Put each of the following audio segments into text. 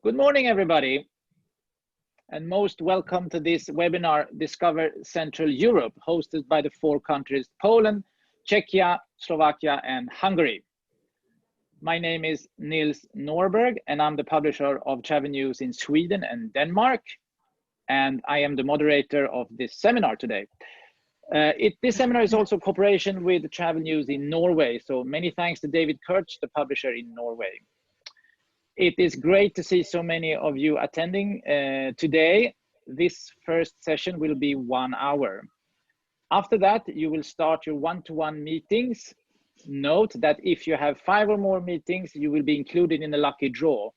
Good morning, everybody, and most welcome to this webinar, Discover Central Europe, hosted by the 4 countries, Poland, Czechia, Slovakia, and Hungary. My name is Nils Norberg, and I'm the publisher of travel news in Sweden and Denmark, and I am the moderator of this seminar today. This seminar is also cooperation with travel news in Norway, so many thanks to David Kurtz, the publisher in Norway. It is great to see so many of you attending today. This first session will be 1 hour. After that, you will start your one-to-one meetings. Note that if you have 5 or more meetings, you will be included in a lucky draw.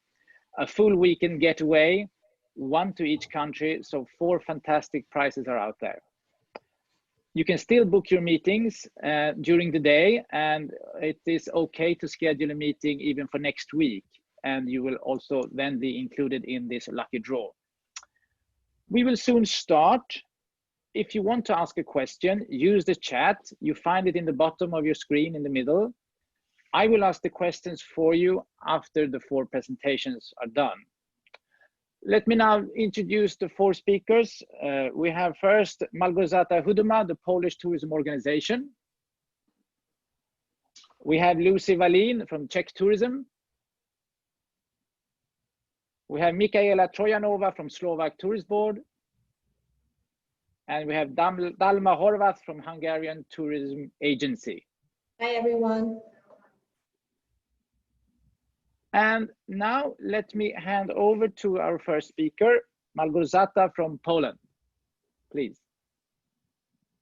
A full weekend getaway, 1 to each country, so 4 fantastic prizes are out there. You can still book your meetings during the day, and it is okay to schedule a meeting even for next week. And you will also then be included in this lucky draw. We will soon start. If you want to ask a question, use the chat. You find it in the bottom of your screen in the middle. I will ask the questions for you after the 4 presentations are done. Let me now introduce the 4 speakers. We have first Małgorzata Huduma, the Polish Tourism Organization. We have Lucy Wallin from Czech Tourism. We have Michaela Troianova from Slovak Tourist Board. And we have Dalma Horvath from Hungarian Tourism Agency. Hi, everyone. And now let me hand over to our first speaker, Małgorzata from Poland. Please.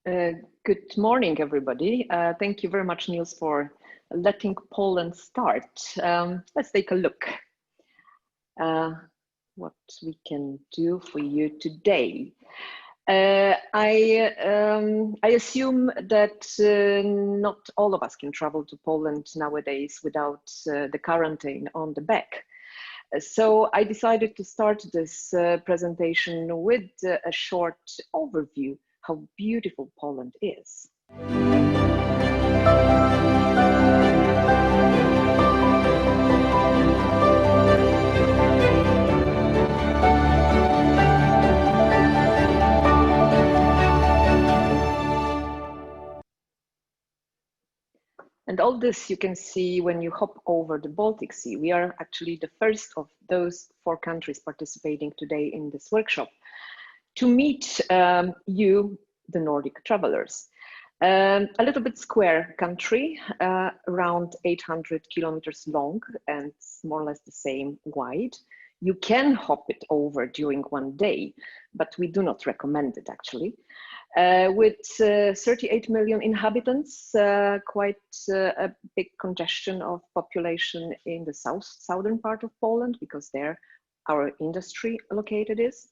Good morning, everybody. Thank you very much, Niels, for letting Poland start. Let's take a look. What we can do for you today. I assume that not all of us can travel to Poland nowadays without the quarantine on the back. So I decided to start this presentation with a short overview how beautiful Poland is. And all this you can see when you hop over the Baltic Sea. We are actually the first of those 4 countries participating today in this workshop to meet you, the Nordic travelers. A little bit square country, around 800 kilometers long and more or less the same wide. You can hop it over during one day, but we do not recommend it actually. With 38 million inhabitants, quite a big congestion of population in the southern part of Poland, because there our industry located is.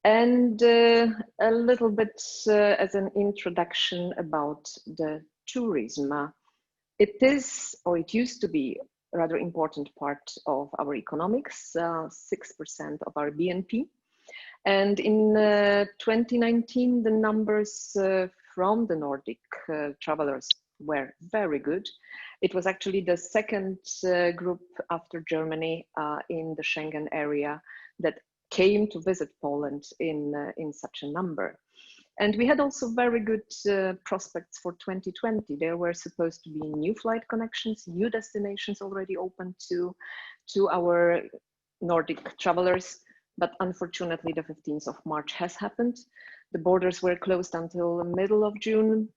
And a little bit as an introduction about the tourism. It is, or it used to be, a rather important part of our economics, 6% of our BNP. And in 2019, the numbers from the Nordic travelers were very good. It was actually the second group after Germany in the Schengen area that came to visit Poland in such a number. And we had also very good prospects for 2020. There were supposed to be new flight connections, new destinations already open to our Nordic travelers. But unfortunately, the 15th of March has happened. The borders were closed until the middle of June.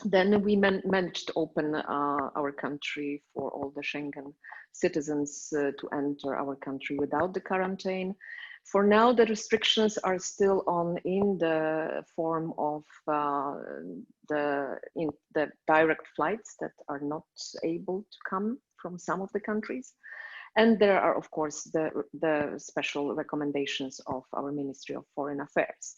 Then we managed to open our country for all the Schengen citizens to enter our country without the quarantine. For now, the restrictions are still on in the form of the direct flights that are not able to come from some of the countries. And there are, of course, the special recommendations of our Ministry of Foreign Affairs.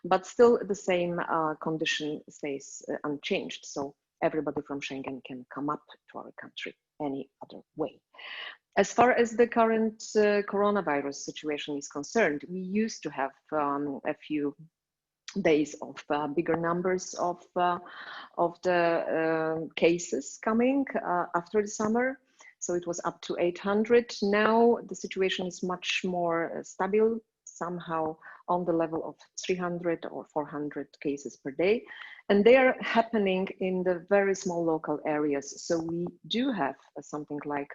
But still the same condition stays unchanged. So everybody from Schengen can come up to our country any other way. As far as the current coronavirus situation is concerned, we used to have a few days of bigger numbers of the cases coming after the summer. So it was up to 800. Now the situation is much more stable, somehow on the level of 300 or 400 cases per day. And they are happening in the very small local areas. So we do have something like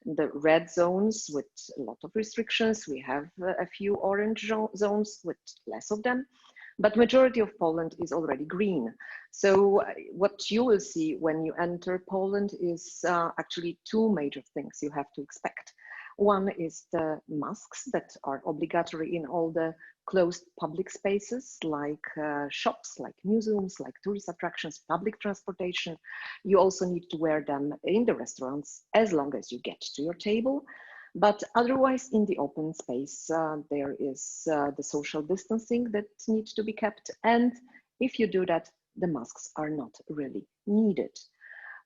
the red zones with a lot of restrictions. We have a few orange zones with less of them. But majority of Poland is already green. So what you will see when you enter Poland is actually two major things you have to expect. One is the masks that are obligatory in all the closed public spaces, like shops, like museums, like tourist attractions, public transportation. You also need to wear them in the restaurants as long as you get to your table. But otherwise, in the open space, there is the social distancing that needs to be kept. And if you do that, the masks are not really needed.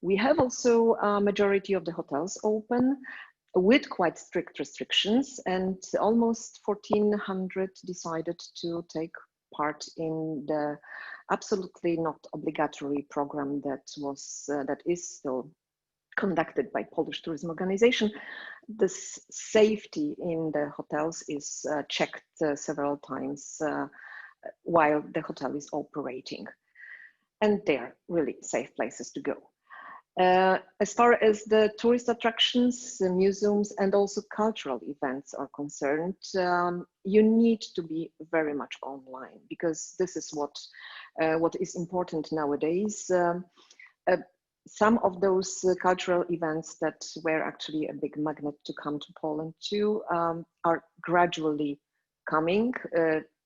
We have also a majority of the hotels open with quite strict restrictions, and almost 1,400 decided to take part in the absolutely not obligatory program that is still conducted by Polish Tourism Organization. The safety in the hotels is checked several times while the hotel is operating. And they're really safe places to go. As far as the tourist attractions, the museums, and also cultural events are concerned, you need to be very much online, because this is what is important nowadays. Some of those cultural events that were actually a big magnet to come to Poland too are gradually coming.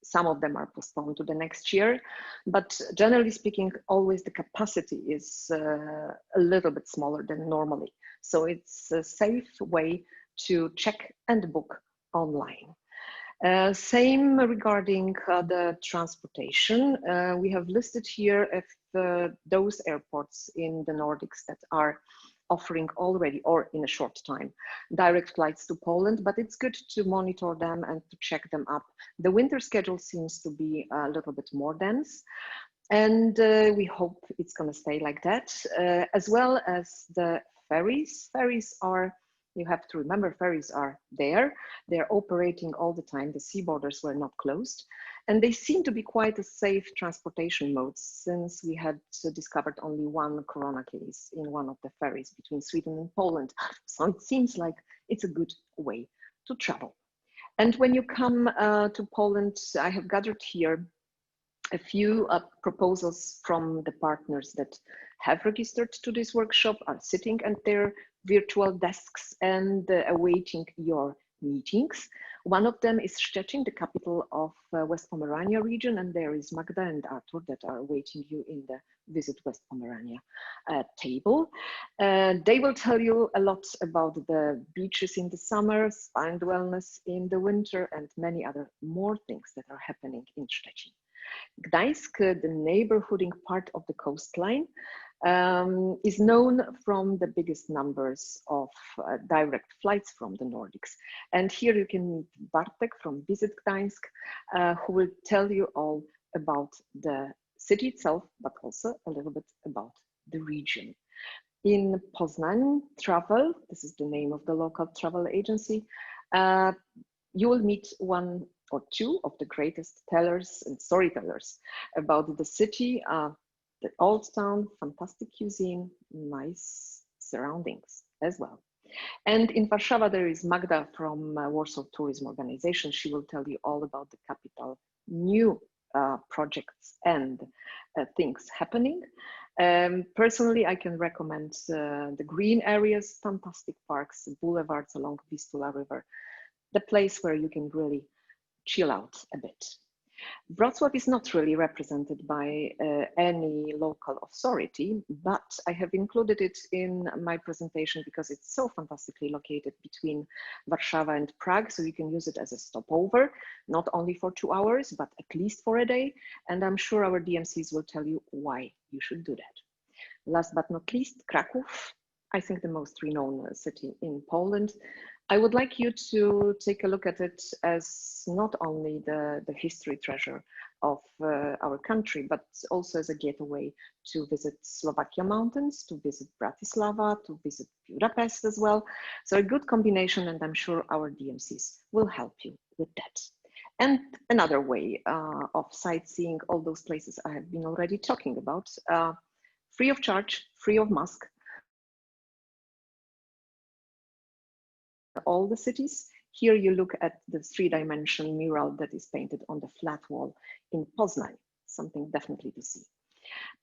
Some of them are postponed to the next year, but generally speaking, always the capacity is a little bit smaller than normally. So it's a safe way to check and book online. Same regarding the transportation. We have listed here if those airports in the Nordics that are offering already, or in a short time, direct flights to Poland, but it's good to monitor them and to check them up. The winter schedule seems to be a little bit more dense, and we hope it's going to stay like that, as well as the ferries. Ferries are, you have to remember, ferries are there. They're operating all the time. The sea borders were not closed. And they seem to be quite a safe transportation mode, since we had discovered only one corona case in one of the ferries between Sweden and Poland. So it seems like it's a good way to travel. And when you come to Poland, I have gathered here a few proposals from the partners that have registered to this workshop, are sitting at their virtual desks and awaiting your meetings. One of them is Szczecin, the capital of West Pomerania region, and there is Magda and Artur that are awaiting you in the Visit West Pomerania table. They will tell you a lot about the beaches in the summer, spa and wellness in the winter, and many other more things that are happening in Szczecin. Gdańsk, the neighborhooding part of the coastline, is known from the biggest numbers of direct flights from the Nordics. And here you can meet Bartek from Visit Gdańsk, who will tell you all about the city itself, but also a little bit about the region. In Poznań Travel, this is the name of the local travel agency, you will meet one or two of the greatest tellers and storytellers about the city, the old town, fantastic cuisine, nice surroundings as well. And in Warszawa, there is Magda from Warsaw Tourism Organization. She will tell you all about the capital, new projects and things happening. Personally, I can recommend the green areas, fantastic parks, boulevards along Vistula River, the place where you can really chill out a bit. Wrocław is not really represented by any local authority, but I have included it in my presentation because it's so fantastically located between Warszawa and Prague, so you can use it as a stopover, not only for 2 hours, but at least for a day. And I'm sure our DMCs will tell you why you should do that. Last but not least, Krakow, I think the most renowned city in Poland. I would like you to take a look at it as not only the history treasure of our country, but also as a getaway to visit Slovakia mountains, to visit Bratislava, to visit Budapest as well. So a good combination, and I'm sure our DMCs will help you with that. And another way of sightseeing all those places I have been already talking about, free of charge, free of mask, all the cities. Here you look at the three-dimensional mural that is painted on the flat wall in Poznań, something definitely to see.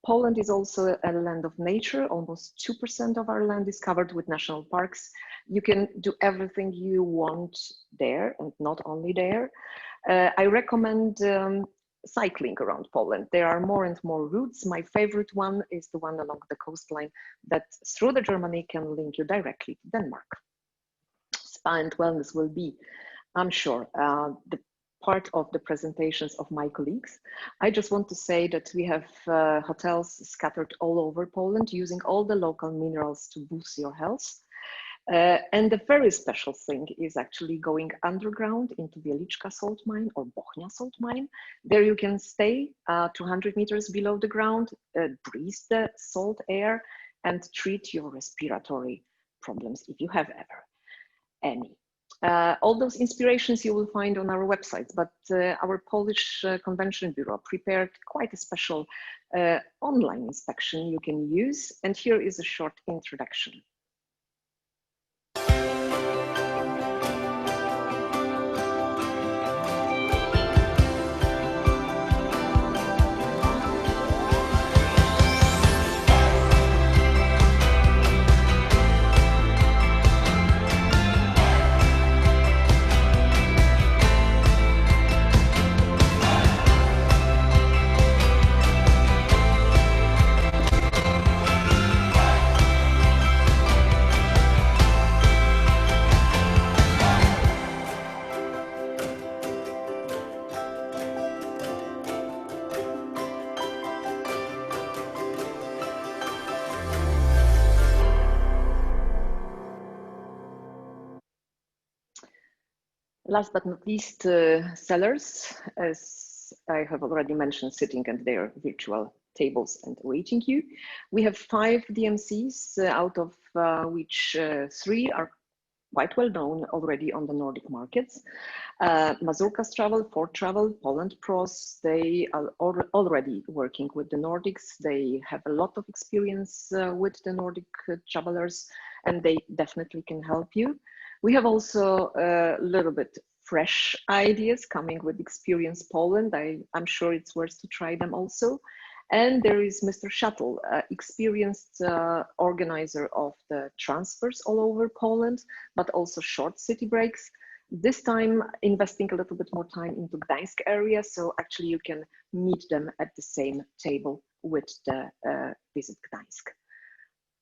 Poland is also a land of nature. Almost 2% of our land is covered with national parks. You can do everything you want there, and not only there. I recommend cycling around Poland. There are more and more routes. My favorite one is the one along the coastline that through the Germany can link you directly to Denmark. Spa and wellness will be, I'm sure, the part of the presentations of my colleagues. I just want to say that we have hotels scattered all over Poland using all the local minerals to boost your health. And the very special thing is actually going underground into Wieliczka salt mine or Bochnia salt mine. There you can stay 200 meters below the ground, breathe the salt air, and treat your respiratory problems if you have ever any. All those inspirations you will find on our website, but our Polish Convention Bureau prepared quite a special online inspection you can use. And here is a short introduction. Last but not least, sellers, as I have already mentioned, sitting at their virtual tables and awaiting you. We have 5 DMCs, out of which 3 are quite well known already on the Nordic markets. Mazurkas Travel, Ford Travel, Poland Pros, they are already working with the Nordics. They have a lot of experience with the Nordic travelers, and they definitely can help you. We have also a little bit fresh ideas coming with Experience Poland. I'm sure it's worth to try them also. And there is Mr. Shuttle, experienced organizer of the transfers all over Poland, but also short city breaks. This time investing a little bit more time into Gdańsk area. So actually you can meet them at the same table with the Visit Gdańsk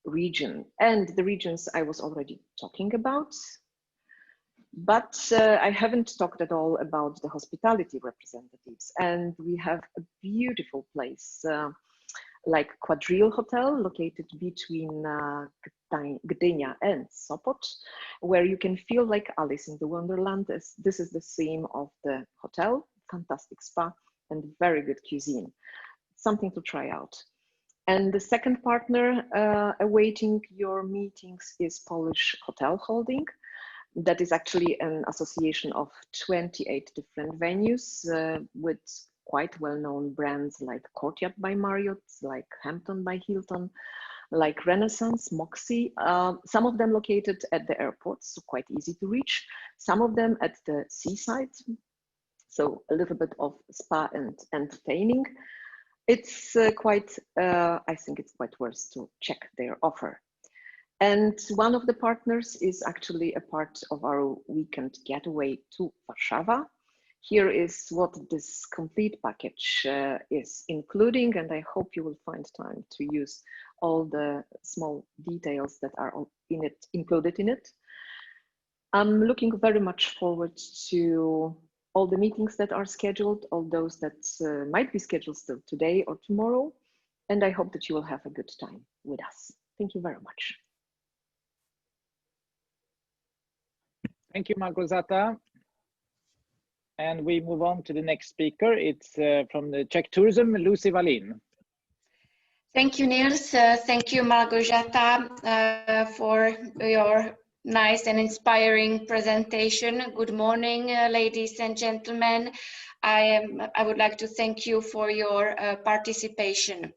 region. And the regions I was already talking about. But I haven't talked at all about the hospitality representatives. And we have a beautiful place like Quadrille Hotel located between Gdynia and Sopot, where you can feel like Alice in the Wonderland. This is the theme of the hotel, fantastic spa and very good cuisine. Something to try out. And the second partner awaiting your meetings is Polish Hotel Holding. That is actually an association of 28 different venues with quite well-known brands like Courtyard by Marriott, like Hampton by Hilton, like Renaissance, Moxie, some of them located at the airports, so quite easy to reach, some of them at the seaside, so a little bit of spa and entertaining. It's I think it's quite worth to check their offer. And one of the partners is actually a part of our weekend getaway to Warsaw. Here is what this complete package is including, and I hope you will find time to use all the small details that are included in it. I'm looking very much forward to all the meetings that are scheduled, all those that might be scheduled still today or tomorrow, and I hope that you will have a good time with us. Thank you very much. Thank you, Małgorzata. And we move on to the next speaker. It's from the Czech Tourism, Lucy Wallin. Thank you, Nils. Thank you, Malgorzata, for your nice and inspiring presentation. Good morning, ladies and gentlemen. I would like to thank you for your participation.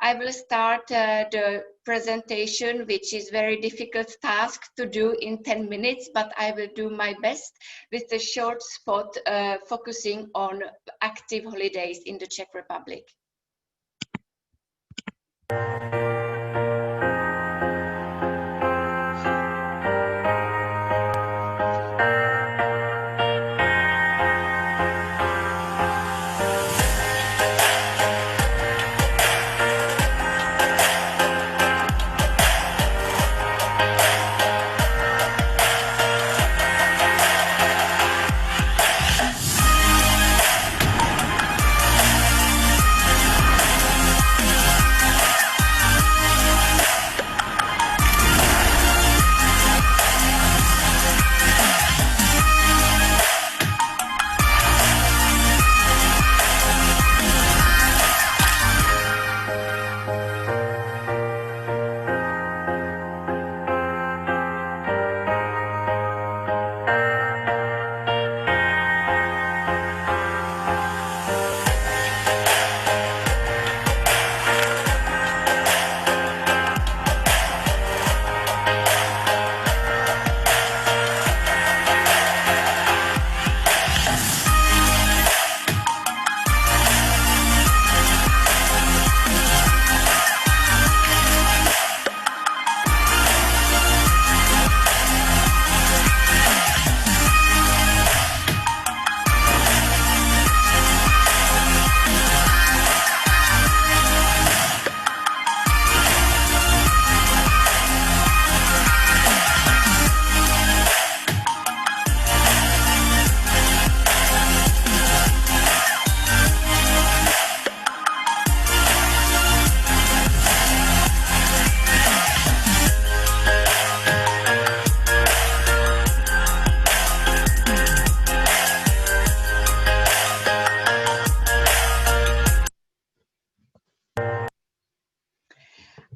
I will start the presentation, which is very difficult task to do in 10 minutes, but I will do my best with a short spot focusing on active holidays in the Czech Republic.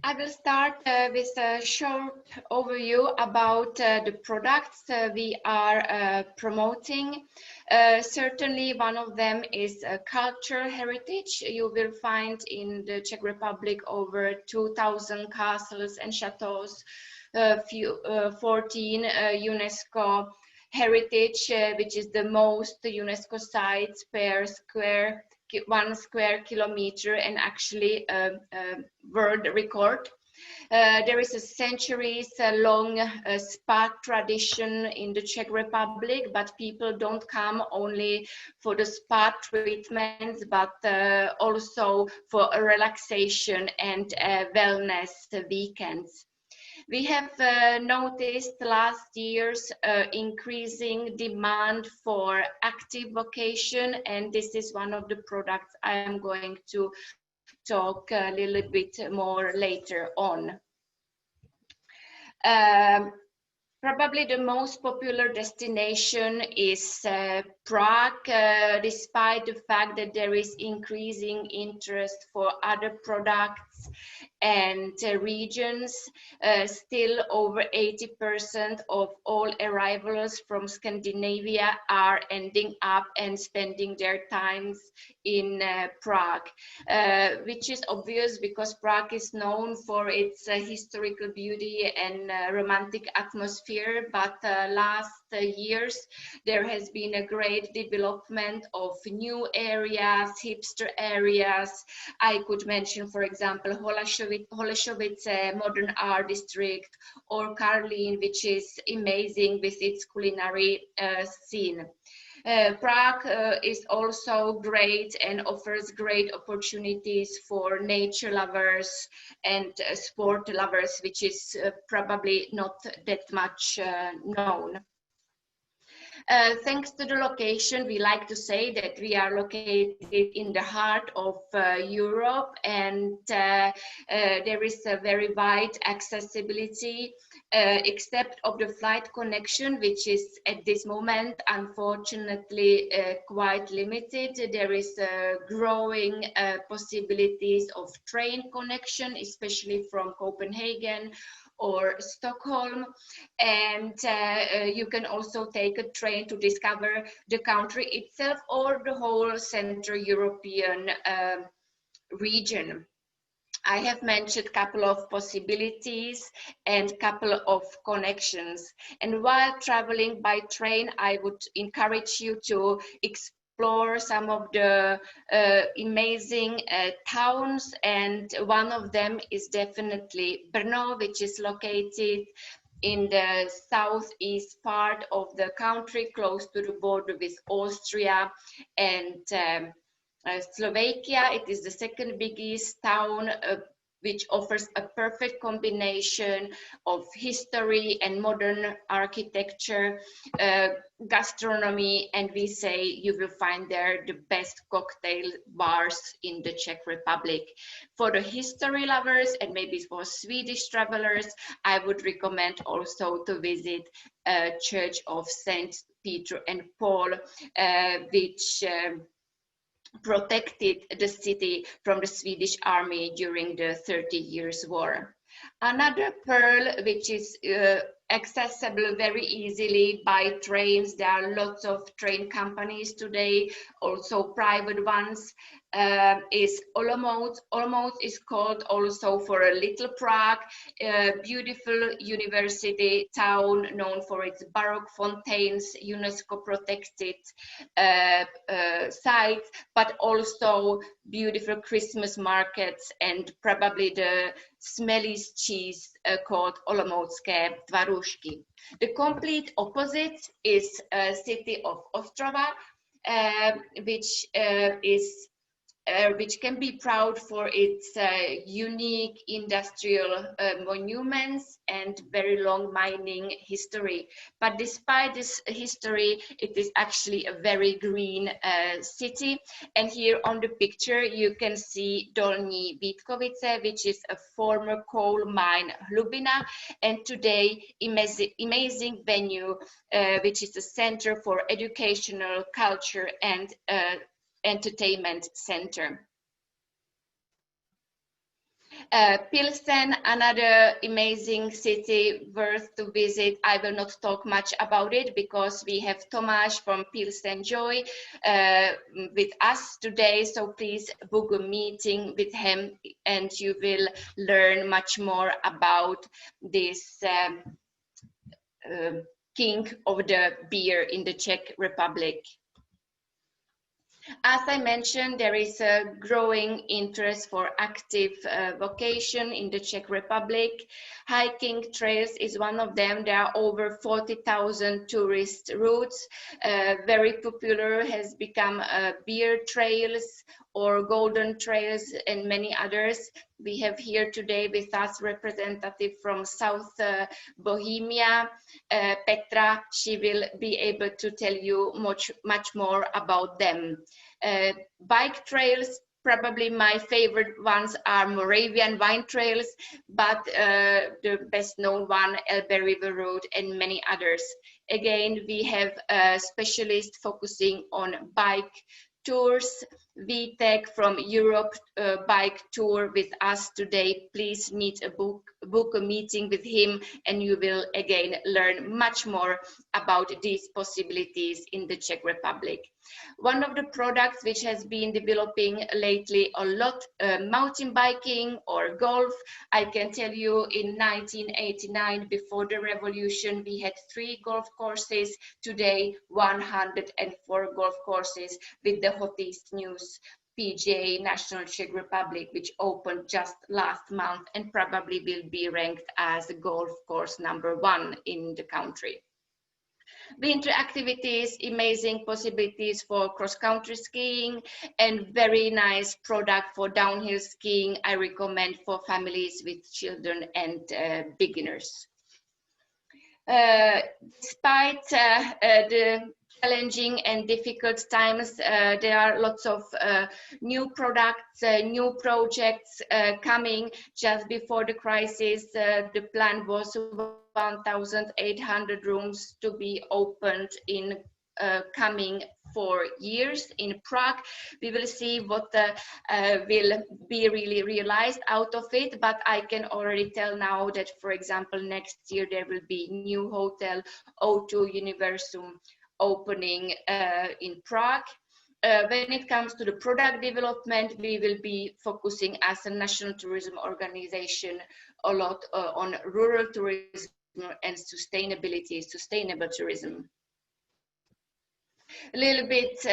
I will start with a short overview about the products we are promoting. Certainly one of them is culture heritage. You will find in the Czech Republic over 2,000 castles and chateaus, 14 UNESCO heritage, which is the most UNESCO sites per 1 square kilometer, and actually a world record. There is a centuries-long spa tradition in the Czech Republic, but people don't come only for the spa treatments, but also for a relaxation and wellness weekends. We have noticed last year's increasing demand for active vacation, and this is one of the products I am going to talk a little bit more later on. Probably the most popular destination is Prague, despite the fact that there is increasing interest for other products and regions. Still over 80% of all arrivals from Scandinavia are ending up and spending their times in Prague, which is obvious because Prague is known for its historical beauty and romantic atmosphere, but last years there has been a great development of new areas, hipster areas. I could mention, for example, Holešovice modern art district, or Karlín, which is amazing with its culinary scene. Prague is also great and offers great opportunities for nature lovers and sport lovers, which is probably not that much known. Thanks to the location, we like to say that we are located in the heart of Europe, and there is a very wide accessibility, except of the flight connection, which is at this moment unfortunately quite limited. There is growing possibilities of train connection, especially from Copenhagen or Stockholm, and you can also take a train to discover the country itself or the whole Central European region. I have mentioned a couple of possibilities and couple of connections, and while traveling by train, I would encourage you to explore some of the amazing towns, and one of them is definitely Brno, which is located in the southeast part of the country, close to the border with Austria and Slovakia. It is the second biggest town, which offers a perfect combination of history and modern architecture, gastronomy, and we say you will find there the best cocktail bars in the Czech Republic. For the history lovers and maybe for Swedish travelers, I would recommend also to visit Church of Saint Peter and Paul, which protected the city from the Swedish army during the 30 Years' War. Another pearl which is accessible very easily by trains, there are lots of train companies today, also private ones, is Olomouc. Olomouc is called also for a little Prague, a beautiful university town known for its Baroque fontaines, UNESCO protected sites, but also beautiful Christmas markets and probably the smelliest cheese called Olomoucké tvarušky. The complete opposite is a city of Ostrava, which can be proud for its unique industrial monuments and very long mining history. But despite this history, it is actually a very green city. And here on the picture, you can see Dolní Vítkovice, which is a former coal mine, Hlubina, and today amazing venue, which is a center for educational, culture, and entertainment center. Pilsen, another amazing city worth to visit. I will not talk much about it because we have Tomáš from Pilsen Joy with us today, so please book a meeting with him and you will learn much more about this king of the beer in the Czech Republic. As I mentioned, there is a growing interest for active vocation in the Czech Republic. Hiking trails is one of them. There are over 40,000 tourist routes. Very popular has become beer trails or golden trails and many others. We have here today with us representative from South Bohemia, Petra. She will be able to tell you much more about them. Bike trails, probably my favorite ones are Moravian wine trails, but the best known one, Elbe River Road, and many others. Again, we have a specialist focusing on bike tours. Vitek from Europe bike tour with us today. Please book a meeting with him and you will again learn much more about these possibilities in the Czech Republic. One of the products which has been developing lately a lot, mountain biking or golf. I can tell you in 1989, before the revolution, we had 3 golf courses. Today, 104 golf courses with the hottest news, PGA National Czech Republic, which opened just last month and probably will be ranked as golf course #1 in the country. Winter activities, amazing possibilities for cross-country skiing, and very nice product for downhill skiing. I recommend for families with children and beginners. Despite the challenging and difficult times, there are lots of new products, new projects coming. Just before the crisis, the plan was 1,800 rooms to be opened in coming 4 years in Prague. We will see what will be really realized out of it, but I can already tell now that, for example, next year there will be new hotel O2 Universum opening in Prague. When it comes to the product development, we will be focusing as a national tourism organization a lot on rural tourism and sustainability, sustainable tourism. A little bit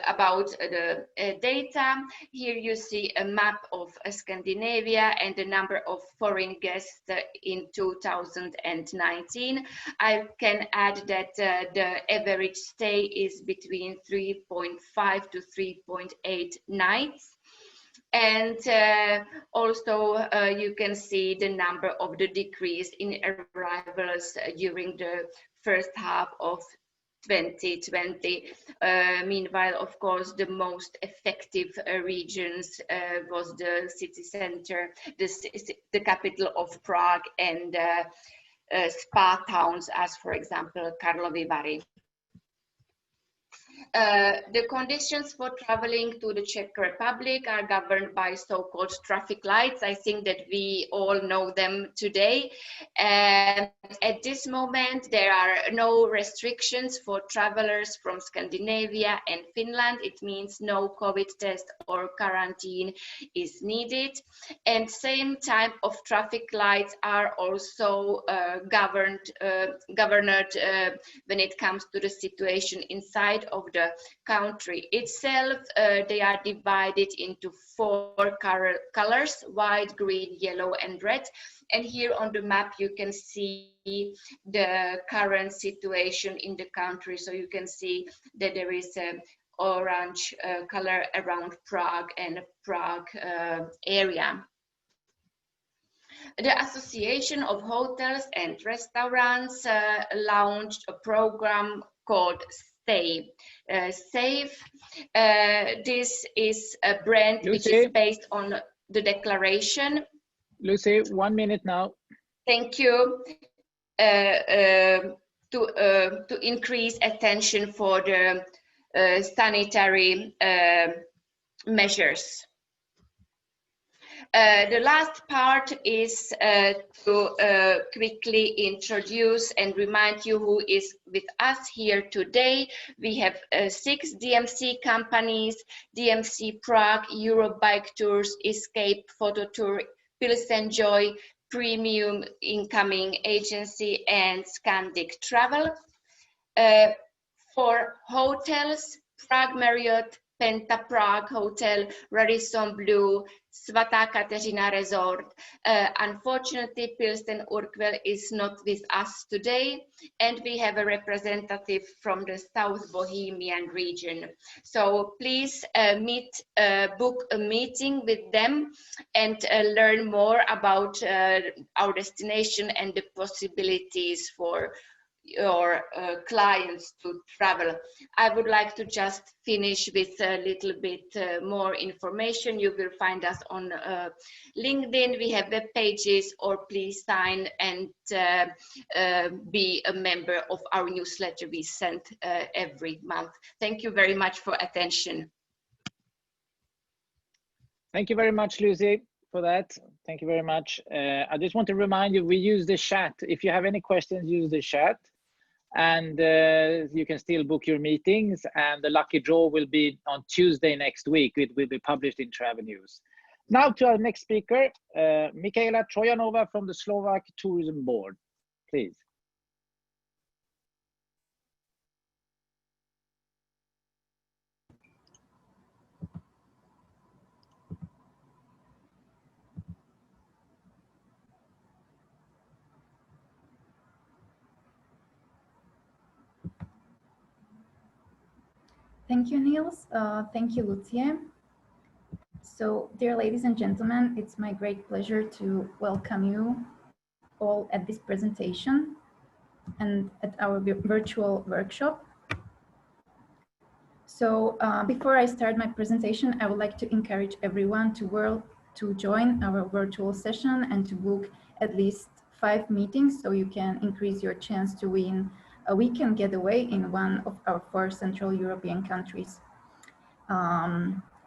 about the data. Here you see a map of Scandinavia and the number of foreign guests in 2019. I can add that the average stay is between 3.5 to 3.8 nights. And also you can see the number of the decrease in arrivals during the first half of 2020. Meanwhile, of course, the most effective regions was the city center, the capital of Prague, and spa towns, as for example, Karlovy Vary. The conditions for traveling to the Czech Republic are governed by so-called traffic lights. I think that we all know them today. At this moment, there are no restrictions for travelers from Scandinavia and Finland. It means no COVID test or quarantine is needed. And same type of traffic lights are also governed when it comes to the situation inside of the country itself. They are divided into 4 colors: white, green, yellow, and red. And here on the map you can see the current situation in the country. So you can see that there is an orange color around Prague and Prague area. The Association of Hotels and Restaurants launched a program called SAVE. This is a brand Lucy, which is based on the declaration. Lucy, 1 minute now. Thank you. To increase attention for the sanitary measures. The last part is to quickly introduce and remind you who is with us here today. We have 6 DMC companies: DMC Prague, Europe Bike Tours, Escape Photo Tour, Pilsen Joy, Premium Incoming Agency, and Scandic Travel. For hotels, Prague Marriott, Penta Prague Hotel, Radisson Blu, Svatá Kateřina Resort. Unfortunately, Pilsen Urquell is not with us today, and we have a representative from the South Bohemian region. So please book a meeting with them and learn more about our destination and the possibilities for your clients to travel. I would like to just finish with a little bit more information. You will find us on LinkedIn. We have web pages, or please sign and be a member of our newsletter we send every month. Thank you very much for attention. Thank you very much, Lucy, for that. Thank you very much. I just want to remind you, we use the chat. If you have any questions, use the chat. And you can still book your meetings, and the lucky draw will be on Tuesday next week. It will be published in Travel News. Now to our next speaker, Michaela Troianova from the Slovak Tourism Board, please. Thank you, Niels. Thank you, Lucie. So, dear ladies and gentlemen, it's my great pleasure to welcome you all at this presentation. and at our virtual workshop. So before I start my presentation, I would like to encourage everyone to join our virtual session and to book at least 5 meetings so you can increase your chance to win a weekend getaway in one of our 4 Central European countries.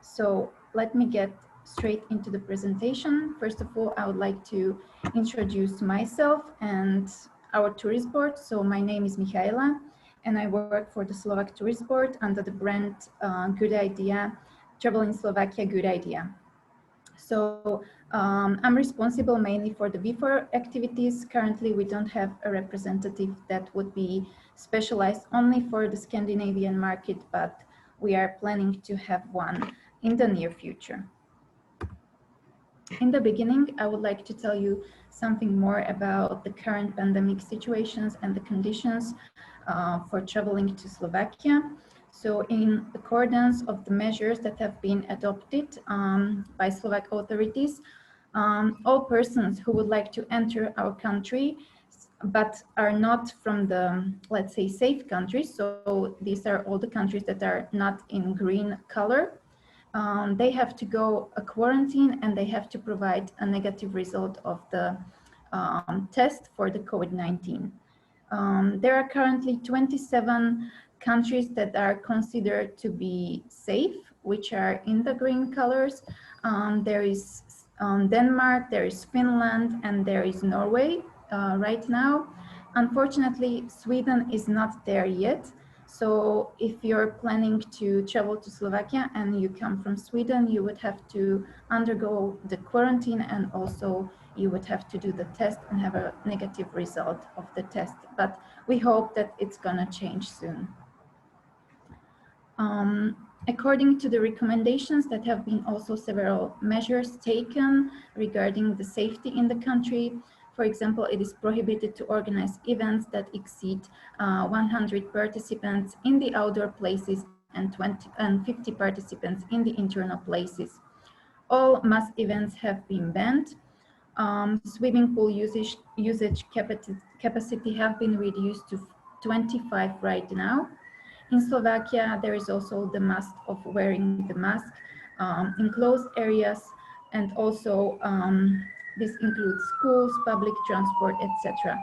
So let me get straight into the presentation. First of all, I would like to introduce myself and our tourist board. So my name is Michaela, and I work for the Slovak Tourist Board under the brand Good Idea, Travel in Slovakia, Good Idea. So I'm responsible mainly for the V4 activities. Currently, we don't have a representative that would be specialized only for the Scandinavian market, but we are planning to have one in the near future. In the beginning, I would like to tell you something more about the current pandemic situations and the conditions for traveling to Slovakia. So in accordance of the measures that have been adopted by Slovak authorities, all persons who would like to enter our country but are not from the, let's say, safe countries, so these are all the countries that are not in green color, they have to go a quarantine and they have to provide a negative result of the test for the COVID-19. There are currently 27 countries that are considered to be safe, which are in the green colors. There is Denmark, there is Finland, and there is Norway right now. Unfortunately, Sweden is not there yet. So if you're planning to travel to Slovakia and you come from Sweden, you would have to undergo the quarantine, and also you would have to do the test and have a negative result of the test. But we hope that it's gonna change soon. According to the recommendations, that have been also several measures taken regarding the safety in the country. For example, it is prohibited to organize events that exceed 100 participants in the outdoor places and 50 participants in the internal places. All mass events have been banned. Swimming pool usage capacity have been reduced to 25 right now. In Slovakia, there is also the must of wearing the mask in closed areas, and also this includes schools, public transport, etc.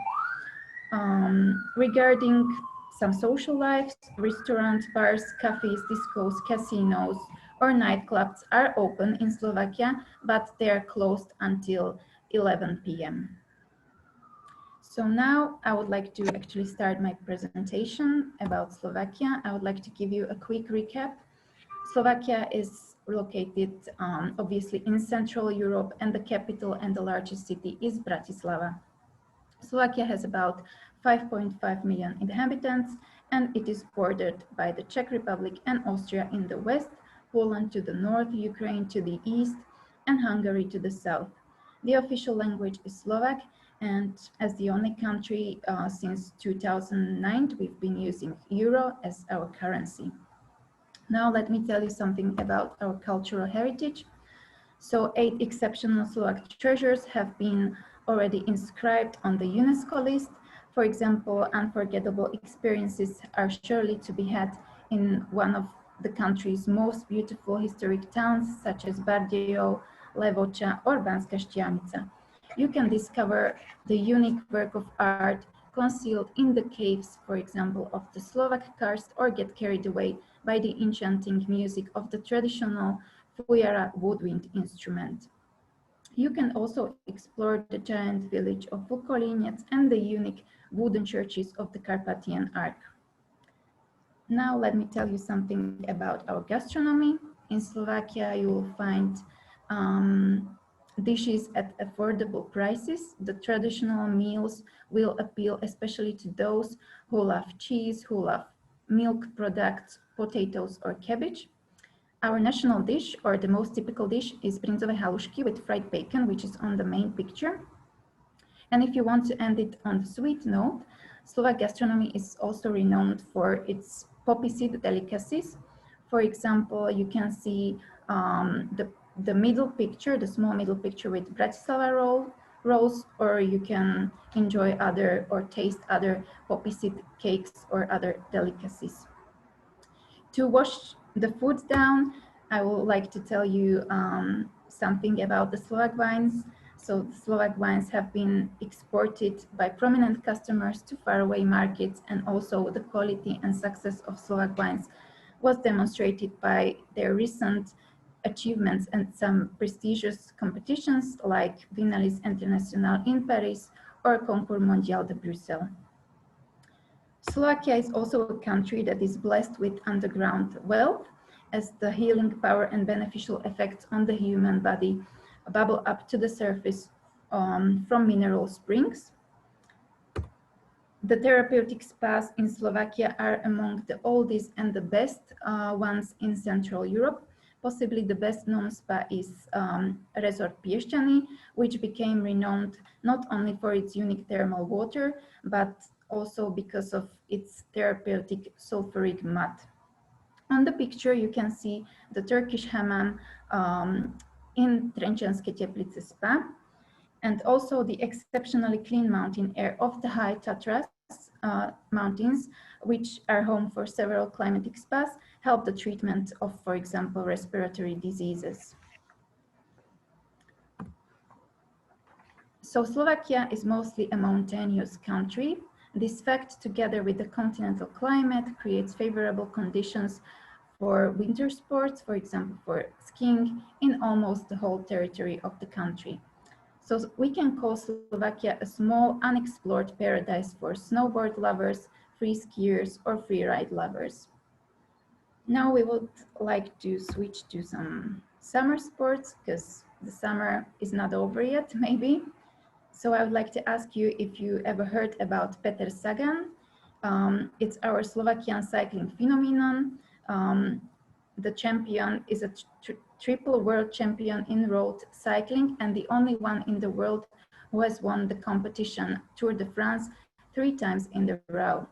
Regarding some social lives, restaurants, bars, cafes, discos, casinos, or nightclubs are open in Slovakia, but they are closed until 11 p.m. So now I would like to actually start my presentation about Slovakia. I would like to give you a quick recap. Slovakia is located obviously in Central Europe, and the capital and the largest city is Bratislava. Slovakia has about 5.5 million inhabitants, and it is bordered by the Czech Republic and Austria in the west, Poland to the north, Ukraine to the east, and Hungary to the south. The official language is Slovak, and as the only country since 2009, we've been using euro as our currency. Now let me tell you something about our cultural heritage. So 8 exceptional Slovak treasures have been already inscribed on the UNESCO list. For example, unforgettable experiences are surely to be had in one of the country's most beautiful historic towns, such as Bardejov, Levoča, or Banská Štiavnica. You can discover the unique work of art concealed in the caves, for example, of the Slovak karst, or get carried away by the enchanting music of the traditional fujara woodwind instrument. You can also explore the giant village of Vukolinec and the unique wooden churches of the Carpathian Arc. Now let me tell you something about our gastronomy. In Slovakia, you will find dishes at affordable prices. The traditional meals will appeal especially to those who love cheese, who love milk products, potatoes, or cabbage. Our national dish, or the most typical dish, is brinzové halušky with fried bacon, which is on the main picture. And if you want to end it on a sweet note, Slovak gastronomy is also renowned for its poppy seed delicacies. For example, you can see the middle picture, the small middle picture with Bratislava roll, rolls, or you can enjoy other or taste other poppy seed cakes or other delicacies. To wash the food down, I would like to tell you something about the Slovak wines. So the Slovak wines have been exported by prominent customers to faraway markets, and also the quality and success of Slovak wines was demonstrated by their recent achievements and some prestigious competitions like Vinalies International in Paris or Concours Mondial de Bruxelles. Slovakia is also a country that is blessed with underground wealth, as the healing power and beneficial effects on the human body bubble up to the surface from mineral springs. The therapeutic spas in Slovakia are among the oldest and the best ones in Central Europe. Possibly the best known spa is Resort Piešťany, which became renowned not only for its unique thermal water, but also because of its therapeutic sulfuric mud. On the picture, you can see the Turkish hammam in Trenčanske Teplice Spa, and also the exceptionally clean mountain air of the high Tatras mountains, which are home for several climatic spas, help the treatment of, for example, respiratory diseases. So Slovakia is mostly a mountainous country. This fact, together with the continental climate, creates favorable conditions for winter sports, for example, for skiing in almost the whole territory of the country. So we can call Slovakia a small, unexplored paradise for snowboard lovers, free skiers, or free ride lovers. Now we would like to switch to some summer sports, because the summer is not over yet, maybe. So I would like to ask you if you ever heard about Peter Sagan. It's our Slovakian cycling phenomenon. The champion is a triple world champion in road cycling and the only one in the world who has won the competition Tour de France 3 times in a row.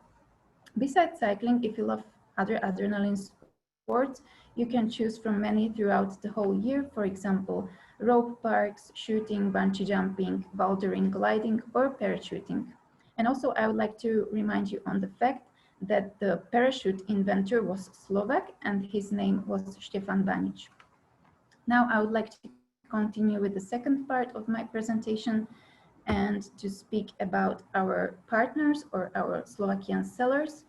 Besides cycling, if you love other adrenaline sports, you can choose from many throughout the whole year. For example, rope parks, shooting, bungee jumping, bouldering, gliding, or parachuting. And also, I would like to remind you on the fact that the parachute inventor was Slovak and his name was Štefan Vanič. Now I would like to continue with the second part of my presentation and to speak about our partners or our Slovakian sellers.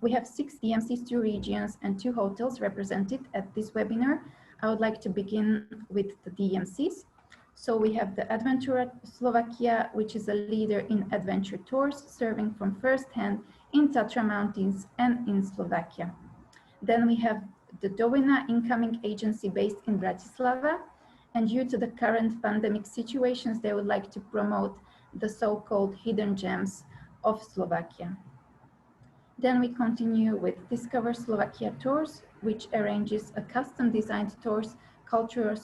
We have 6 DMCs, 2 regions, and 2 hotels represented at this webinar. I would like to begin with the DMCs. So we have the Adventura Slovakia, which is a leader in adventure tours, serving from first hand in Tatra Mountains and in Slovakia. Then we have the Dovina incoming agency based in Bratislava, and due to the current pandemic situations, they would like to promote the so-called hidden gems of Slovakia. Then we continue with Discover Slovakia Tours, which arranges a custom-designed tours, cultural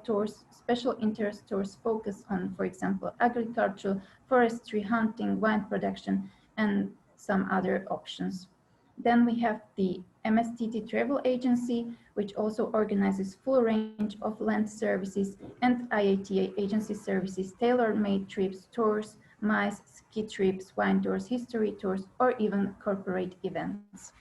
tours, special interest tours focus on, for example, agriculture, forestry, hunting, wine production, and some other options. Then we have the MSTT Travel Agency, which also organizes full range of land services, and IATA agency services, tailor-made trips, tours, MICE, ski trips, wine tours, history tours, or even corporate events.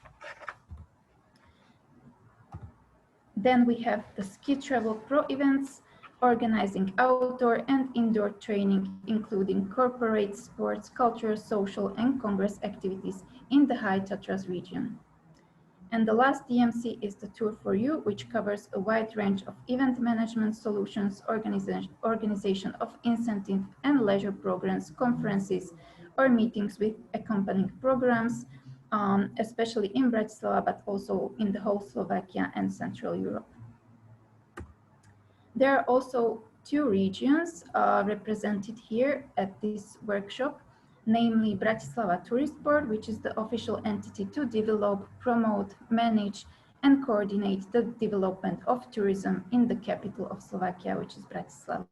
Then we have the Ski Travel Pro events, organizing outdoor and indoor training, including corporate, sports, cultural, social, and congress activities in the High Tatras region. And the last DMC is the Tour for You, which covers a wide range of event management solutions, organization of incentive and leisure programs, conferences, or meetings with accompanying programs, especially in Bratislava, but also in the whole Slovakia and Central Europe. There are also 2 regions represented here at this workshop, namely Bratislava Tourist Board, which is the official entity to develop, promote, manage, and coordinate the development of tourism in the capital of Slovakia, which is Bratislava.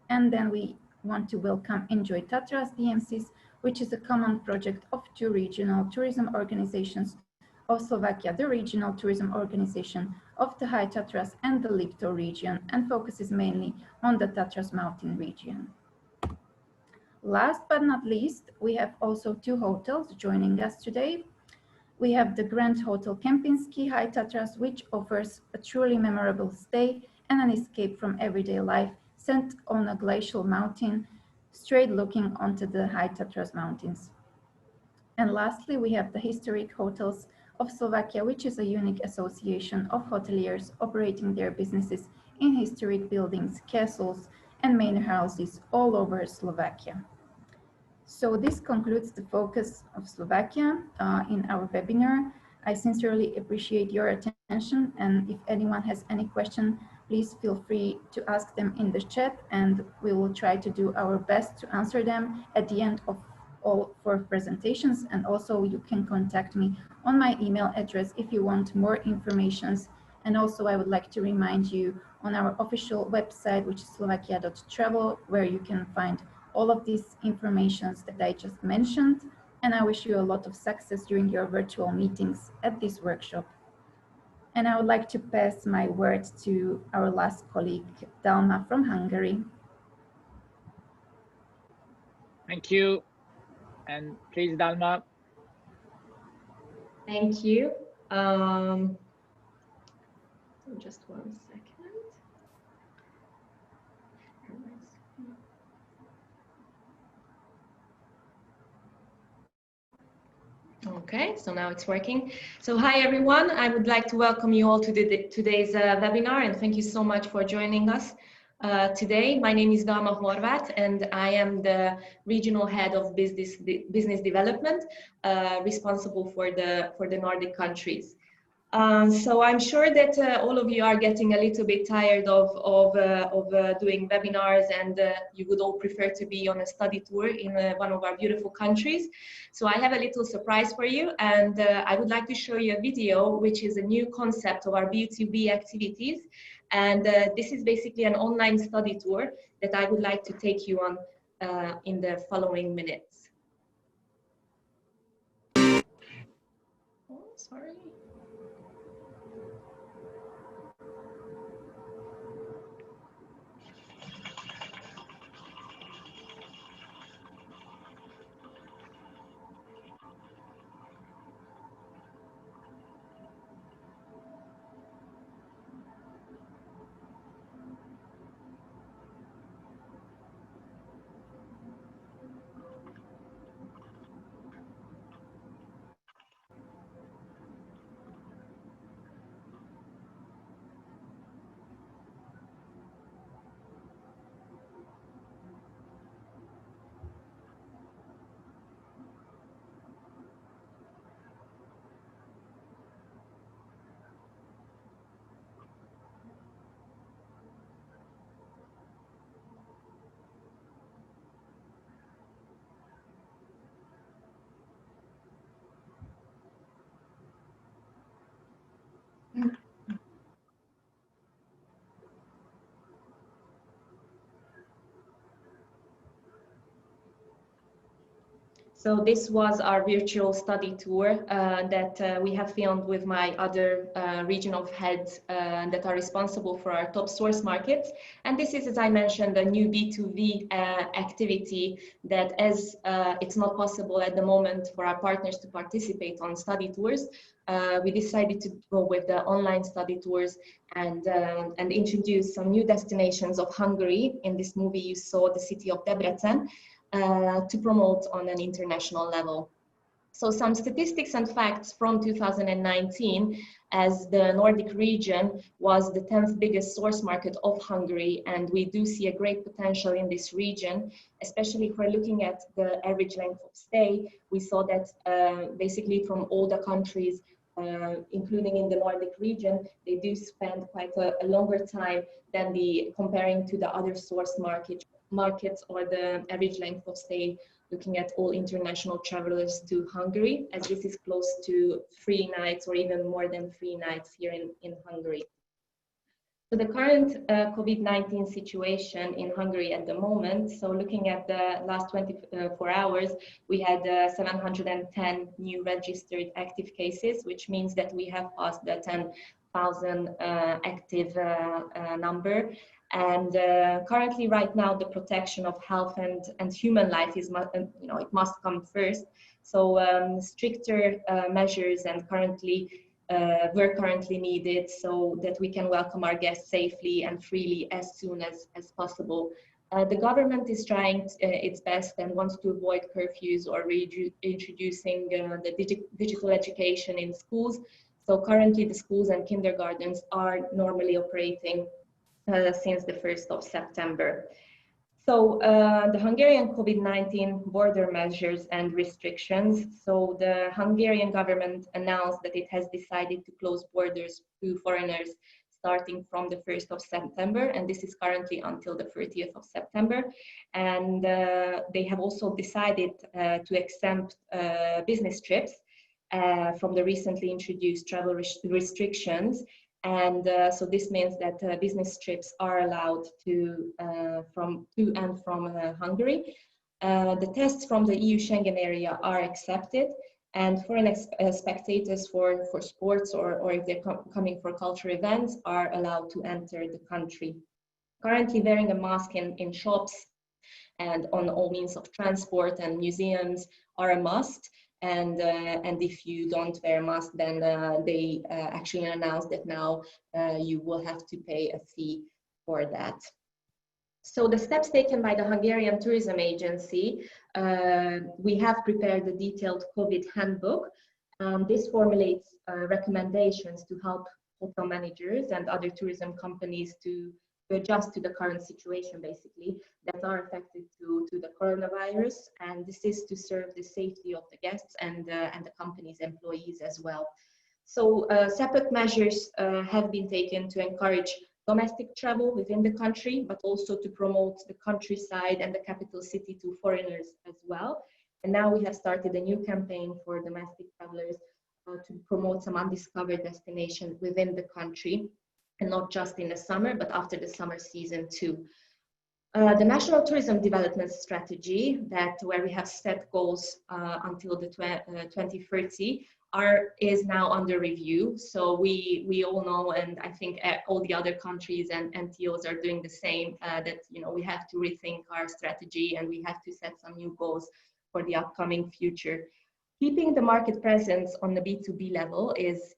And then we want to welcome Enjoy Tatras DMCs, which is a common project of 2 regional tourism organizations of Slovakia, the regional tourism organization of the High Tatras and the Lipto region, and focuses mainly on the Tatras mountain region. Last but not least, we have also two hotels joining us today. We have the Grand Hotel Kempinski High Tatras, which offers a truly memorable stay and an escape from everyday life, set on a glacial mountain, straight looking onto the High Tatras mountains. And lastly, we have the Historic Hotels of Slovakia, which is a unique association of hoteliers operating their businesses in historic buildings, castles, and manor houses all over Slovakia. So this concludes the focus of Slovakia in our webinar. I sincerely appreciate your attention, and if anyone has any question, please feel free to ask them in the chat, and we will try to do our best to answer them at the end of all 4 presentations. And also you can contact me on my email address if you want more informations. And also I would like to remind you on our official website, which is slovakia.travel, where you can find all of these informations that I just mentioned. And I wish you a lot of success during your virtual meetings at this workshop. And I would like to pass my word to our last colleague, Dalma from Hungary. Thank you. And please, Dalma. Thank you. Just 1 second. Okay, so now it's working. So hi everyone, I would like to welcome you all to today's webinar, and thank you so much for joining us today. My name is Dalma Horvat, and I am the regional head of business development, responsible for the Nordic countries. So I'm sure that all of you are getting a little bit tired of doing webinars, and you would all prefer to be on a study tour in one of our beautiful countries. So I have a little surprise for you, and I would like to show you a video which is a new concept of our B2B activities. And this is basically an online study tour that I would like to take you on in the following minutes. Oh, sorry. So this was our virtual study tour that we have filmed with my other regional heads that are responsible for our top source markets. And this is, as I mentioned, a new B2B activity that, as it's not possible at the moment for our partners to participate on study tours, we decided to go with the online study tours and introduce some new destinations of Hungary. In this movie, you saw the city of Debrecen. To promote on an international level. So some statistics and facts from 2019, as the Nordic region was the 10th biggest source market of Hungary, and we do see a great potential in this region, especially if we're looking at the average length of stay. We saw that basically from all the countries, including in the Nordic region, they do spend quite a longer time than comparing to the other source markets or the average length of stay, looking at all international travelers to Hungary, as this is close to 3 nights or even more than 3 nights here in Hungary. So the current COVID-19 situation in Hungary at the moment, so looking at the last 24 hours, we had 710 new registered active cases, which means that we have passed the 10,000 active number. And currently, right now, the protection of health and human life is, it must come first. So stricter measures and were currently needed so that we can welcome our guests safely and freely as soon as possible. The government is trying its best and wants to avoid curfews or introducing the digital education in schools. So currently the schools and kindergartens are normally operating since the 1st of September. So the Hungarian COVID-19 border measures and restrictions. So the Hungarian government announced that it has decided to close borders to foreigners starting from the 1st of September, and this is currently until the 30th of September. And they have also decided to exempt business trips from the recently introduced travel restrictions. And so this means that business trips are allowed to and from Hungary. The tests from the EU Schengen area are accepted, and foreign spectators for sports or if they're coming for cultural events are allowed to enter the country. Currently wearing a mask in shops and on all means of transport and museums are a must. And if you don't wear a mask, then they actually announced that now you will have to pay a fee for that. So the steps taken by the Hungarian Tourism Agency, we have prepared a detailed COVID handbook. This formulates recommendations to help hotel managers and other tourism companies to adjust to the current situation, basically, that are affected to the coronavirus. And this is to serve the safety of the guests and the company's employees as well. So separate measures have been taken to encourage domestic travel within the country, but also to promote the countryside and the capital city to foreigners as well. And now we have started a new campaign for domestic travelers to promote some undiscovered destinations within the country, and not just in the summer, but after the summer season too. The National Tourism Development Strategy, where we have set goals until the 2030, is now under review. So we all know, and I think all the other countries and NTOs are doing the same, that we have to rethink our strategy and we have to set some new goals for the upcoming future. Keeping the market presence on the B2B level is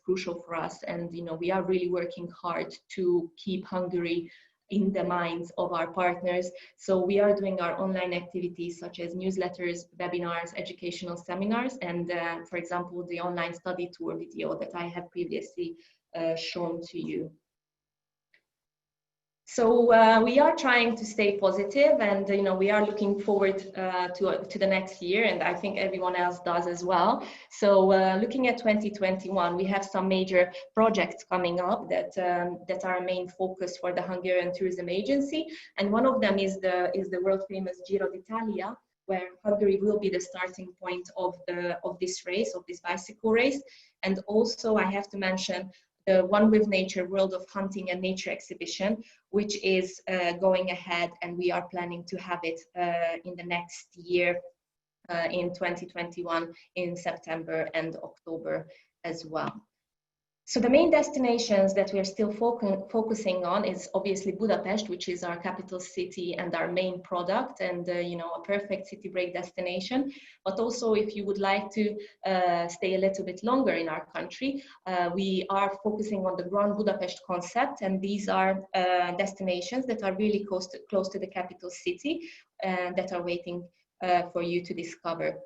crucial for us, and we are really working hard to keep Hungary in the minds of our partners. So we are doing our online activities such as newsletters, webinars, educational seminars, and for example, the online study tour video that I have previously shown to you. So we are trying to stay positive, and we are looking forward to the next year, and I think everyone else does as well. So looking at 2021, we have some major projects coming up that are a main focus for the Hungarian Tourism Agency, and one of them is the world famous Giro d'Italia, where Hungary will be the starting point of this race, of this bicycle race. And also I have to mention the One with Nature World of Hunting and Nature exhibition, which is going ahead, and we are planning to have it in the next year in 2021 in September and October as well. So the main destinations that we are still focusing on is obviously Budapest, which is our capital city and our main product, and a perfect city break destination. But also, if you would like to stay a little bit longer in our country, we are focusing on the Grand Budapest concept, and these are destinations that are really close to the capital city that are waiting for you to discover.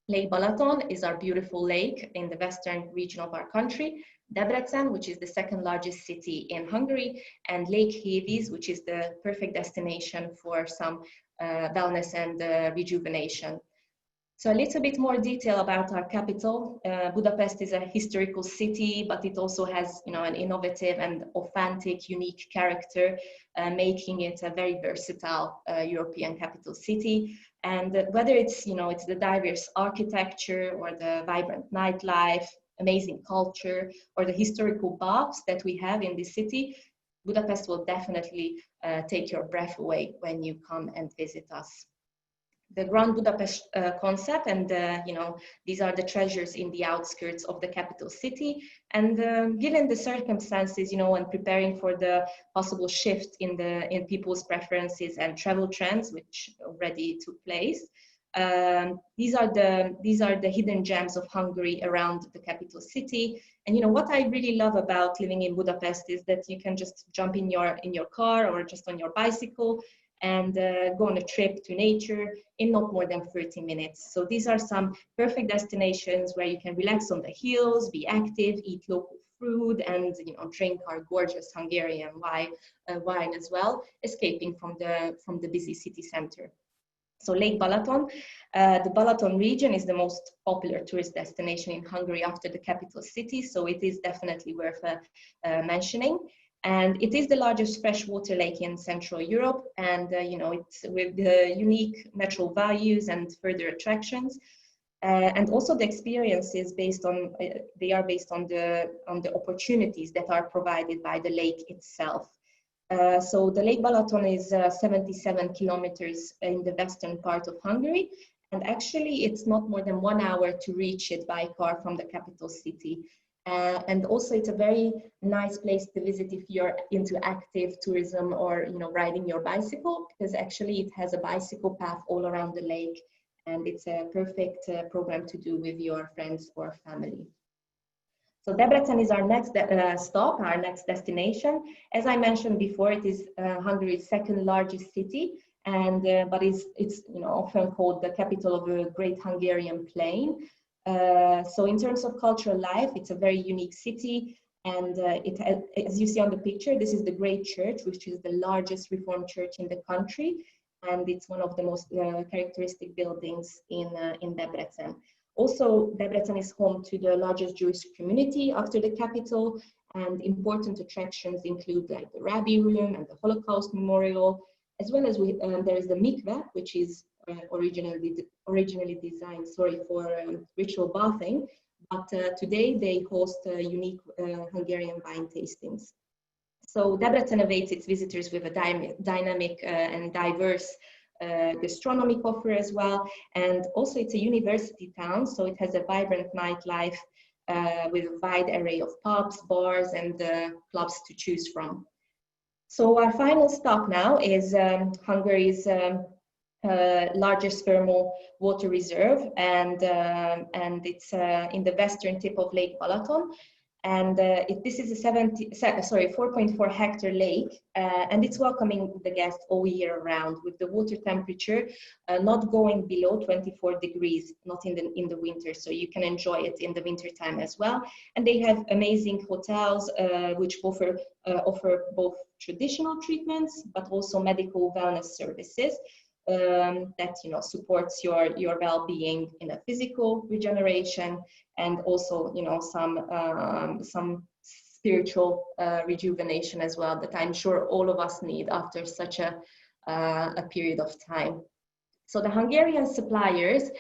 Lake Balaton is our beautiful lake in the western region of our country. Debrecen, which is the second largest city in Hungary, and Lake Hévíz, which is the perfect destination for some wellness and rejuvenation. So a little bit more detail about our capital. Budapest is a historical city, but it also has an innovative and authentic, unique character, making it a very versatile European capital city. And whether it's it's the diverse architecture or the vibrant nightlife, amazing culture, or the historical baths that we have in the city, Budapest will definitely take your breath away when you come and visit us. The Grand Budapest concept, and you know, these are the treasures in the outskirts of the capital city. And given the circumstances, you know, when preparing for the possible shift in people's preferences and travel trends, which already took place, these are the hidden gems of Hungary around the capital city. And you know what I really love about living in Budapest is that you can just jump in your car or just on your bicycle and go on a trip to nature in not more than 30 minutes. So these are some perfect destinations where you can relax on the hills, be active, eat local food, and you know, drink our gorgeous Hungarian wine as well, escaping from the busy city center. So Lake Balaton, the Balaton region is the most popular tourist destination in Hungary after the capital city, so it is definitely worth mentioning. And it is the largest freshwater lake in Central Europe, and you know, it's with the unique natural values and further attractions, and also the experiences based on the opportunities that are provided by the lake itself. So the Lake Balaton is 77 kilometers in the western part of Hungary, and actually it's not more than 1 hour to reach it by car from the capital city. And also it's a very nice place to visit if you're into active tourism or, you know, riding your bicycle, because actually it has a bicycle path all around the lake, and it's a perfect program to do with your friends or family. So Debrecen is our next stop, our next destination. As I mentioned before, it is Hungary's second largest city, and but it's you know, often called the capital of the Great Hungarian Plain. So in terms of cultural life, it's a very unique city, and it has, as you see on the picture, this is the Great Church, which is the largest Reformed church in the country, and it's one of the most characteristic buildings in Debrecen. Also, Debrecen is home to the largest Jewish community after the capital, and important attractions include like the Rabbi Room and the Holocaust Memorial, as well as there is the mikveh, which is originally designed, for ritual bathing, but today they host unique Hungarian wine tastings. So Debrecen awaits its visitors with a dynamic and diverse gastronomic offer as well, and also it's a university town, so it has a vibrant nightlife with a wide array of pubs, bars, and clubs to choose from. So our final stop now is Hungary's largest thermal water reserve, and it's in the western tip of Lake Balaton, and this is a 4.4 hectare lake, and it's welcoming the guests all year round, with the water temperature not going below 24 degrees, not in the winter, so you can enjoy it in the winter time as well. And they have amazing hotels which offer both traditional treatments but also medical wellness services that, you know, supports your well-being in a physical regeneration, and also, you know, some spiritual rejuvenation as well, that I'm sure all of us need after such a period of time. So the Hungarian suppliers,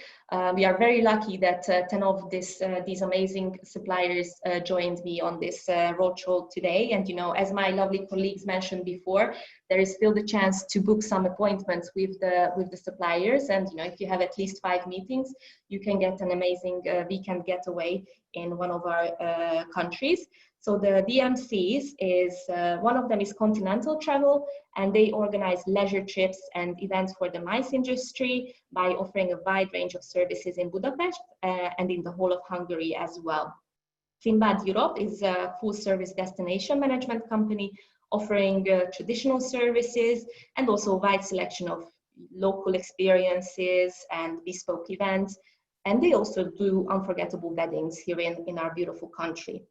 we are very lucky that 10 of these amazing suppliers joined me on this roadshow today. And, you know, as my lovely colleagues mentioned before, there is still the chance to book some appointments with the suppliers. And, you know, if you have at least 5 meetings, you can get an amazing weekend getaway in one of our countries. So the DMCs is, one of them is Continental Travel, and they organize leisure trips and events for the MICE industry by offering a wide range of services in Budapest and in the whole of Hungary as well. Finbad Europe is a full-service destination management company offering traditional services and also a wide selection of local experiences and bespoke events. And they also do unforgettable weddings here in our beautiful country.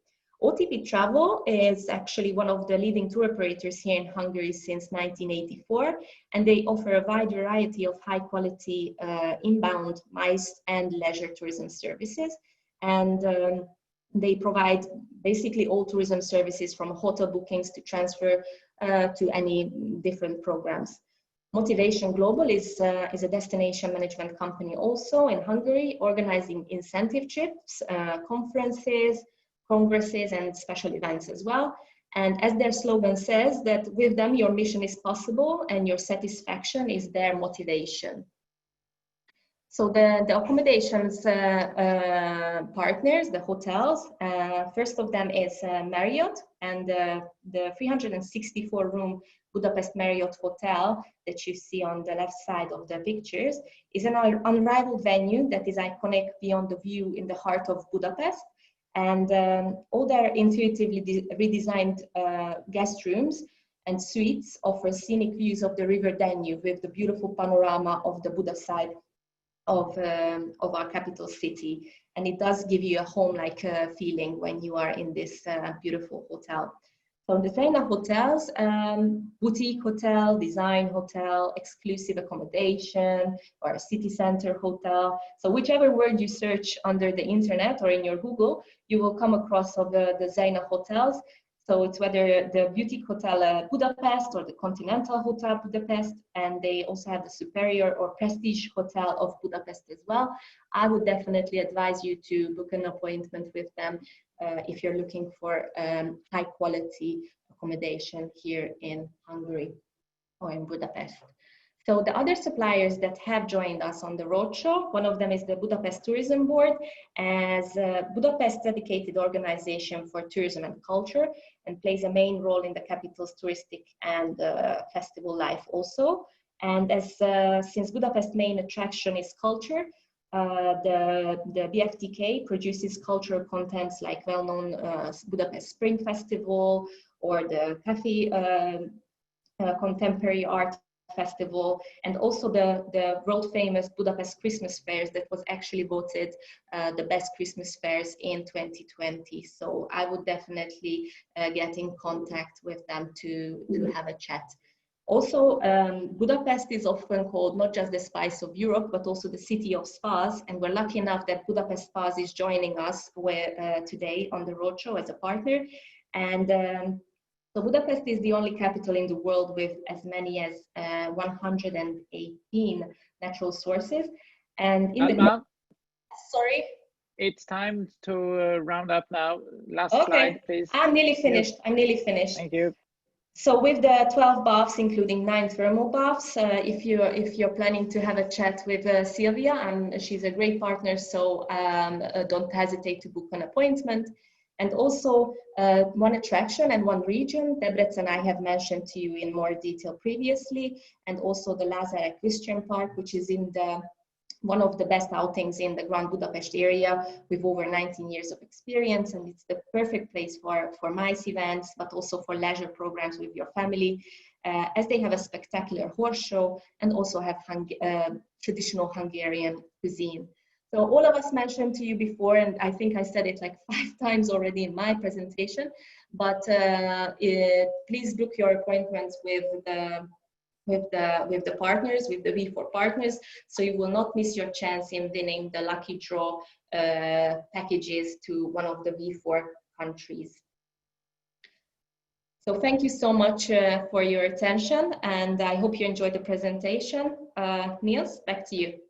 OTP Travel is actually one of the leading tour operators here in Hungary since 1984, and they offer a wide variety of high-quality inbound, MICE, and leisure tourism services. And they provide basically all tourism services, from hotel bookings to transfer to any different programs. Motivation Global is a destination management company also in Hungary, organizing incentive trips, conferences, congresses, and special events as well. And as their slogan says, that with them, your mission is possible and your satisfaction is their motivation. So the accommodations partners, the hotels, first of them is Marriott, and the 364-room Budapest Marriott Hotel that you see on the left side of the pictures is an unrivaled venue that is iconic beyond the view in the heart of Budapest. And all their intuitively redesigned guest rooms and suites offer scenic views of the River Danube with the beautiful panorama of the Buda side of our capital city. And it does give you a home-like feeling when you are in this beautiful hotel. So the Traina hotels, boutique hotel, design hotel, exclusive accommodation, or a city center hotel. So whichever word you search under the internet or in your Google, you will come across of the Zaina hotels. So it's whether the Boutique Hotel Budapest or the Continental Hotel Budapest, and they also have the Superior or Prestige Hotel of Budapest as well. I would definitely advise you to book an appointment with them if you're looking for high quality accommodation here in Hungary or in Budapest. So the other suppliers that have joined us on the roadshow, one of them is the Budapest Tourism Board, as Budapest's dedicated organization for tourism and culture, and plays a main role in the capital's touristic and festival life also. And as since Budapest's main attraction is culture, the BFTK produces cultural contents like well-known Budapest Spring Festival or the Cafe Contemporary Art Festival, and also the world famous Budapest Christmas fairs that was actually voted the best Christmas fairs in 2020. So I would definitely get in contact with them to have a chat. Also, Budapest is often called not just the spice of Europe, but also the city of spas. And we're lucky enough that Budapest Spas is joining us today on the roadshow as a partner. And so Budapest is the only capital in the world with as many as 118 natural sources. And in sorry? It's time to round up now. Last slide, please. I'm nearly finished. I'm nearly finished. Thank you. So with the 12 baths, including 9 thermal baths, if you're planning to have a chat with Sylvia, she's a great partner, so don't hesitate to book an appointment. And also one attraction and one region, Debrecen I have mentioned to you in more detail previously, and also the Lazare Equestrian Park, which is in one of the best outings in the Grand Budapest area with over 19 years of experience, and it's the perfect place for MICE events, but also for leisure programs with your family, as they have a spectacular horse show and also have traditional Hungarian cuisine. So all of us mentioned to you before, and I think I said it like 5 times already in my presentation, but please book your appointments with the partners, with the V4 partners, so you will not miss your chance in winning the lucky draw packages to one of the V4 countries. So thank you so much for your attention, and I hope you enjoyed the presentation. Niels, back to you.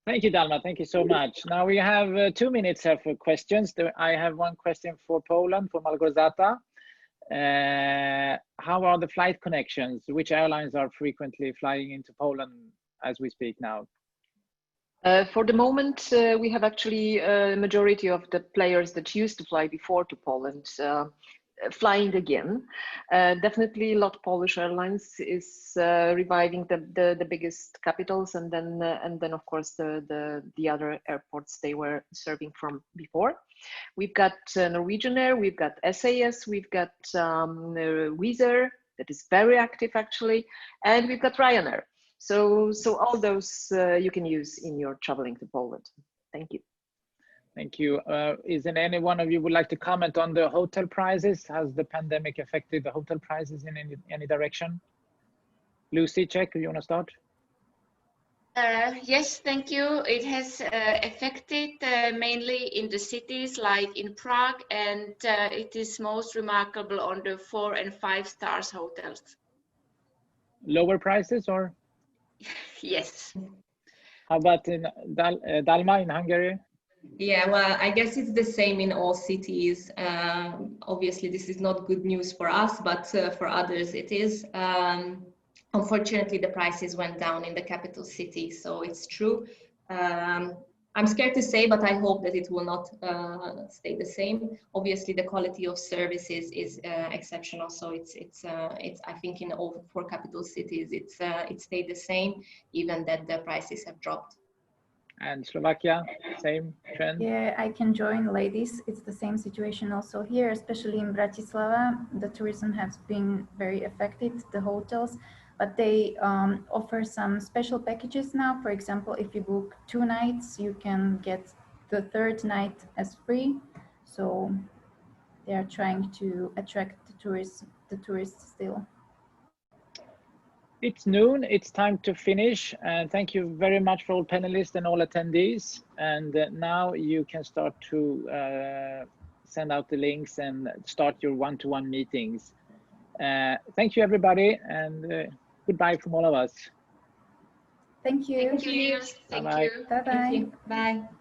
Thank you, Dalma. Thank you so much. Now we have 2 minutes here for questions. I have one question for Poland, for Małgorzata. How are the flight connections? Which airlines are frequently flying into Poland as we speak now? For the moment, we have actually a majority of the players that used to fly before to Poland flying again. Definitely a lot of Polish Airlines is reviving the biggest capitals, and then of course the other airports they were serving from before. We've got Norwegian Air, we've got SAS, we've got Wizz Air that is very active actually, and we've got Ryanair. So all those you can use in your traveling to Poland. Thank you. Thank you. Is there any one of you would like to comment on the hotel prices? Has the pandemic affected the hotel prices in any direction? Lucy, Czech, you want to start? Yes, thank you. It has affected mainly in the cities like in Prague, and it is most remarkable on the 4- and 5-star hotels. Lower prices or? Yes. How about in Dalma in Hungary? Yeah, well, I guess it's the same in all cities. Obviously, this is not good news for us, but for others it is. Unfortunately, the prices went down in the capital city, so it's true. I'm scared to say, but I hope that it will not stay the same. Obviously, the quality of services is exceptional, so it's I think in all 4 capital cities it stayed the same, even that the prices have dropped. And Slovakia, same trend? Yeah, I can join, ladies. It's the same situation also here, especially in Bratislava. The tourism has been very affected, the hotels, but they offer some special packages now. For example, if you book 2 nights, you can get the 3rd night as free. So they are trying to attract the tourists still. It's noon, it's time to finish. And thank you very much for all panelists and all attendees. And now you can start to send out the links and start your one-to-one meetings. Thank you, everybody, and goodbye from all of us. Thank you. Thank you. Thank Bye-bye. you. Bye-bye. Bye.